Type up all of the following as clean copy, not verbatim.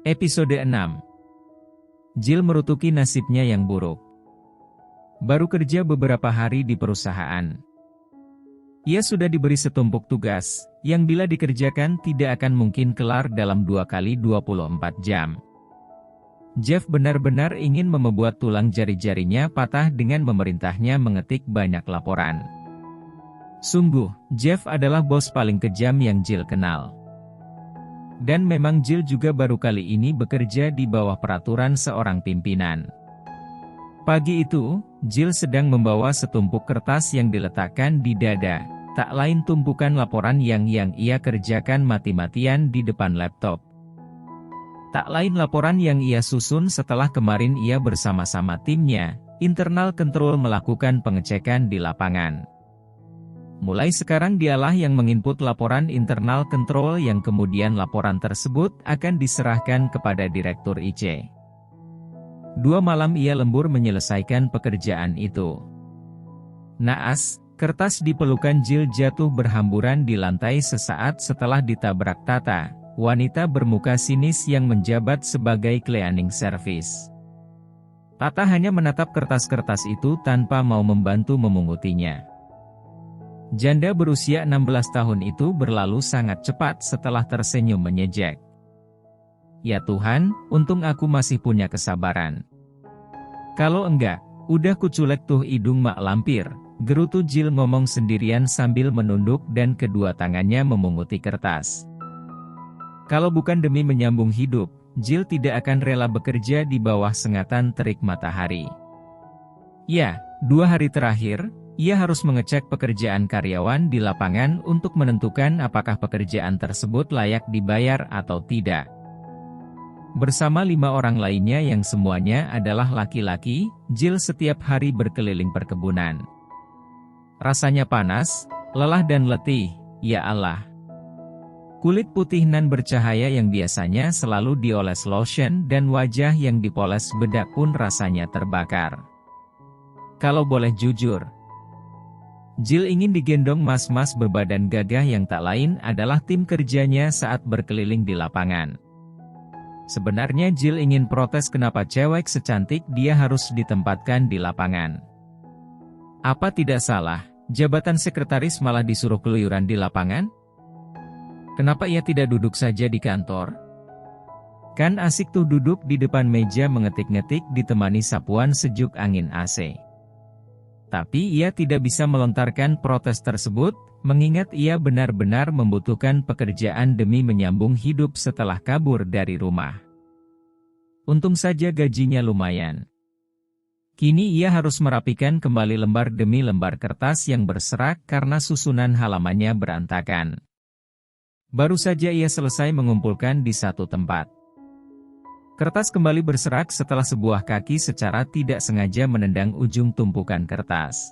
Episode 6. Jill merutuki nasibnya yang buruk. Baru kerja beberapa hari di perusahaan. Ia sudah diberi setumpuk tugas, yang bila dikerjakan tidak akan mungkin kelar dalam 2 kali 24 jam. Jeff benar-benar ingin membuat tulang jari-jarinya patah dengan memerintahnya mengetik banyak laporan. Sungguh, Jeff adalah bos paling kejam yang Jill kenal. Dan memang Jill juga baru kali ini bekerja di bawah peraturan seorang pimpinan. Pagi itu, Jill sedang membawa setumpuk kertas yang diletakkan di dada, tak lain tumpukan laporan yang ia kerjakan mati-matian di depan laptop. Tak lain laporan yang ia susun setelah kemarin ia bersama-sama timnya, internal control melakukan pengecekan di lapangan. Mulai sekarang dialah yang menginput laporan internal control yang kemudian laporan tersebut akan diserahkan kepada Direktur IC. 2 malam ia lembur menyelesaikan pekerjaan itu. Naas, kertas di pelukan Jill jatuh berhamburan di lantai sesaat setelah ditabrak Tata, wanita bermuka sinis yang menjabat sebagai cleaning service. Tata hanya menatap kertas-kertas itu tanpa mau membantu memungutinya. Janda berusia 16 tahun itu berlalu sangat cepat setelah tersenyum menyejek. Ya Tuhan, untung aku masih punya kesabaran. Kalau enggak, udah kuculek tuh hidung mak lampir, gerutu Jill ngomong sendirian sambil menunduk dan kedua tangannya memunguti kertas. Kalau bukan demi menyambung hidup, Jill tidak akan rela bekerja di bawah sengatan terik matahari. Ya, 2 hari terakhir, ia harus mengecek pekerjaan karyawan di lapangan untuk menentukan apakah pekerjaan tersebut layak dibayar atau tidak. Bersama 5 orang lainnya yang semuanya adalah laki-laki, Jill setiap hari berkeliling perkebunan. Rasanya panas, lelah dan letih, ya Allah. Kulit putih nan bercahaya yang biasanya selalu dioles lotion dan wajah yang dipoles bedak pun rasanya terbakar. Kalau boleh jujur, Jill ingin digendong mas-mas berbadan gagah yang tak lain adalah tim kerjanya saat berkeliling di lapangan. Sebenarnya Jill ingin protes kenapa cewek secantik dia harus ditempatkan di lapangan. Apa tidak salah, jabatan sekretaris malah disuruh keluyuran di lapangan? Kenapa ia tidak duduk saja di kantor? Kan asik tuh duduk di depan meja mengetik-ngetik ditemani sapuan sejuk angin AC. Tapi ia tidak bisa melontarkan protes tersebut, mengingat ia benar-benar membutuhkan pekerjaan demi menyambung hidup setelah kabur dari rumah. Untung saja gajinya lumayan. Kini ia harus merapikan kembali lembar demi lembar kertas yang berserak karena susunan halamannya berantakan. Baru saja ia selesai mengumpulkan di satu tempat. Kertas kembali berserak setelah sebuah kaki secara tidak sengaja menendang ujung tumpukan kertas.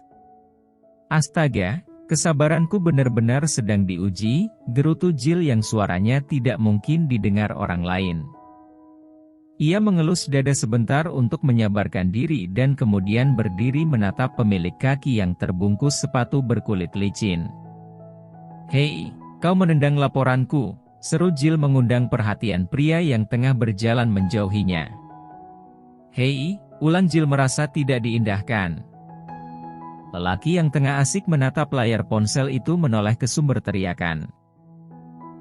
Astaga, kesabaranku benar-benar sedang diuji, gerutu Jill yang suaranya tidak mungkin didengar orang lain. Ia mengelus dada sebentar untuk menyabarkan diri dan kemudian berdiri menatap pemilik kaki yang terbungkus sepatu berkulit licin. "Hei, kau menendang laporanku," seru Jill mengundang perhatian pria yang tengah berjalan menjauhinya. "Hei," ulang Jill merasa tidak diindahkan. Lelaki yang tengah asik menatap layar ponsel itu menoleh ke sumber teriakan.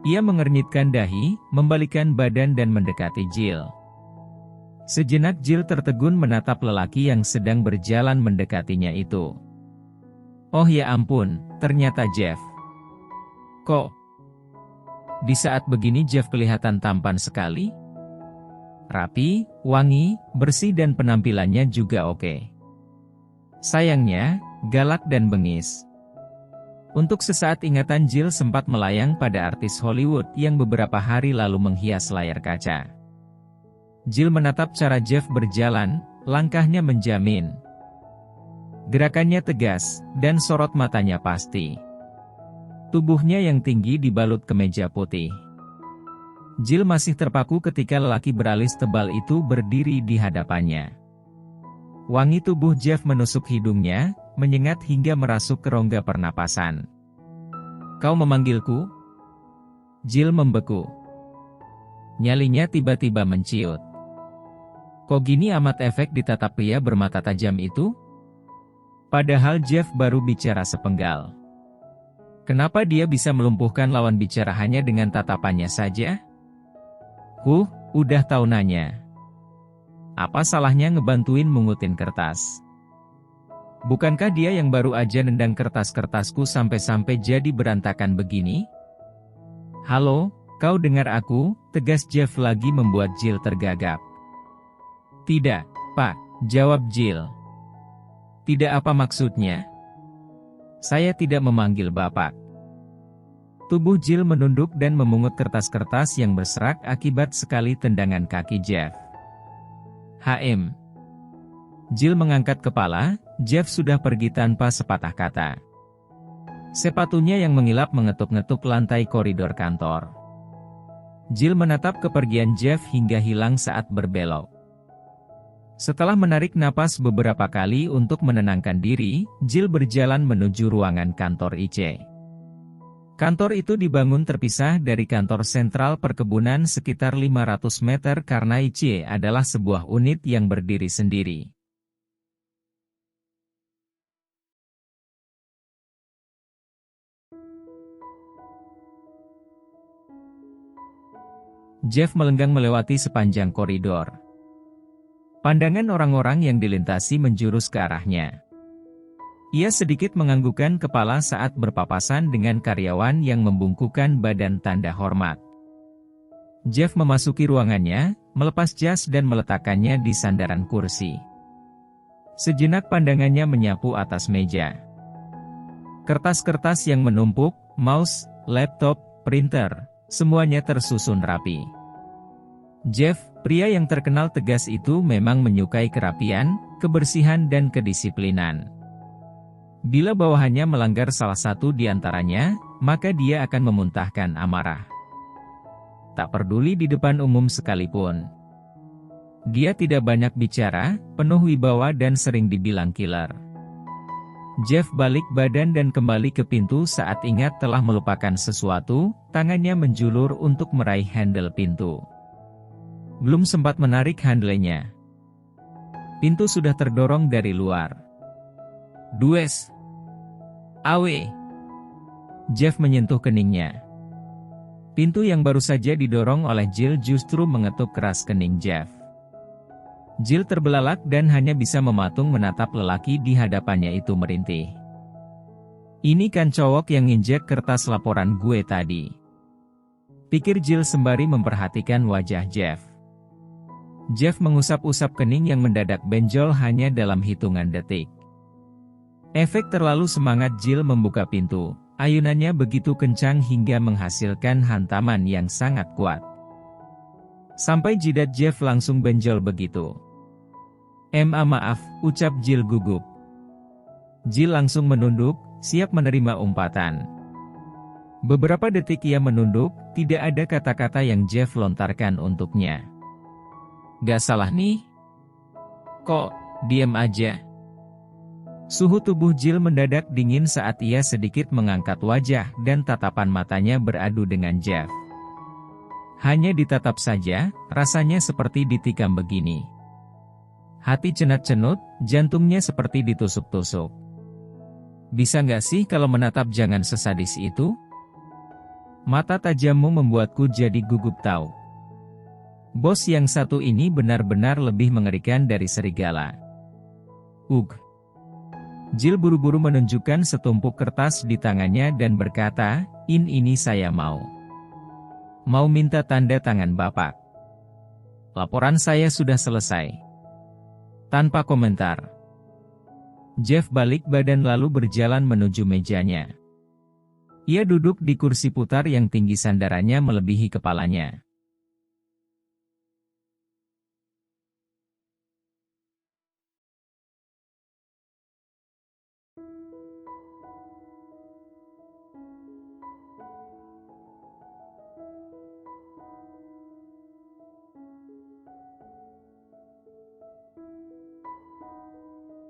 Ia mengernyitkan dahi, membalikkan badan dan mendekati Jill. Sejenak Jill tertegun menatap lelaki yang sedang berjalan mendekatinya itu. Oh ya ampun, ternyata Jeff. Kok di saat begini Jeff kelihatan tampan sekali? Rapi, wangi, bersih dan penampilannya juga oke. Sayangnya, galak dan bengis. Untuk sesaat ingatan Jill sempat melayang pada artis Hollywood yang beberapa hari lalu menghias layar kaca. Jill menatap cara Jeff berjalan, langkahnya menjamin. Gerakannya tegas, dan sorot matanya pasti. Tubuhnya yang tinggi dibalut kemeja putih. Jill masih terpaku ketika lelaki beralis tebal itu berdiri di hadapannya. Wangi tubuh Jeff menusuk hidungnya, menyengat hingga merasuk ke rongga pernapasan. "Kau memanggilku?" Jill membeku. Nyalinya tiba-tiba menciut. Kok gini amat, efek ditatap pria bermata tajam itu? Padahal Jeff baru bicara sepenggal. Kenapa dia bisa melumpuhkan lawan bicara hanya dengan tatapannya saja? Udah tahu nanya. Apa salahnya ngebantuin mungutin kertas? Bukankah dia yang baru aja nendang kertas-kertasku sampai-sampai jadi berantakan begini? Halo, kau dengar aku? Tegas Jeff lagi membuat Jill tergagap. Tidak, Pak, jawab Jill. Tidak, apa maksudnya? Saya tidak memanggil Bapak. Tubuh Jill menunduk dan memungut kertas-kertas yang berserak akibat sekali tendangan kaki Jeff. Jill mengangkat kepala, Jeff sudah pergi tanpa sepatah kata. Sepatunya yang mengilap mengetuk-ngetuk lantai koridor kantor. Jill menatap kepergian Jeff hingga hilang saat berbelok. Setelah menarik napas beberapa kali untuk menenangkan diri, Jill berjalan menuju ruangan kantor IC. Kantor itu dibangun terpisah dari kantor sentral perkebunan sekitar 500 meter karena IC adalah sebuah unit yang berdiri sendiri. Jeff melenggang melewati sepanjang koridor. Pandangan orang-orang yang dilintasi menjurus ke arahnya. Ia sedikit menganggukkan kepala saat berpapasan dengan karyawan yang membungkukkan badan tanda hormat. Jeff memasuki ruangannya, melepas jas dan meletakkannya di sandaran kursi. Sejenak pandangannya menyapu atas meja. Kertas-kertas yang menumpuk, mouse, laptop, printer, semuanya tersusun rapi. Jeff, pria yang terkenal tegas itu memang menyukai kerapian, kebersihan dan kedisiplinan. Bila bawahannya melanggar salah satu di antaranya, maka dia akan memuntahkan amarah. Tak peduli di depan umum sekalipun. Dia tidak banyak bicara, penuh wibawa dan sering dibilang killer. Jeff balik badan dan kembali ke pintu saat ingat telah melupakan sesuatu, tangannya menjulur untuk meraih handle pintu. Belum sempat menarik handlenya. Pintu sudah terdorong dari luar. Dues. Awe. Jeff menyentuh keningnya. Pintu yang baru saja didorong oleh Jill justru mengetuk keras kening Jeff. Jill terbelalak dan hanya bisa mematung menatap lelaki di hadapannya itu merintih. Ini kan cowok yang nginjek kertas laporan gue tadi. Pikir Jill sembari memperhatikan wajah Jeff. Jeff mengusap-usap kening yang mendadak benjol hanya dalam hitungan detik. Efek terlalu semangat Jill membuka pintu, ayunannya begitu kencang hingga menghasilkan hantaman yang sangat kuat. Sampai jidat Jeff langsung benjol begitu. Maaf, ucap Jill gugup. Jill langsung menunduk, siap menerima umpatan. Beberapa detik ia menunduk, tidak ada kata-kata yang Jeff lontarkan untuknya. Gak salah nih? Kok, diam aja? Suhu tubuh Jill mendadak dingin saat ia sedikit mengangkat wajah dan tatapan matanya beradu dengan Jeff. Hanya ditatap saja, rasanya seperti ditikam begini. Hati cenat-cenut, jantungnya seperti ditusuk-tusuk. Bisa nggak sih kalau menatap jangan sesadis itu? Mata tajammu membuatku jadi gugup tahu. Bos yang satu ini benar-benar lebih mengerikan dari serigala. Jill buru-buru menunjukkan setumpuk kertas di tangannya dan berkata, ini saya mau. Mau minta tanda tangan Bapak. Laporan saya sudah selesai. Tanpa komentar. Jeff balik badan lalu berjalan menuju mejanya. Ia duduk di kursi putar yang tinggi sandarannya melebihi kepalanya.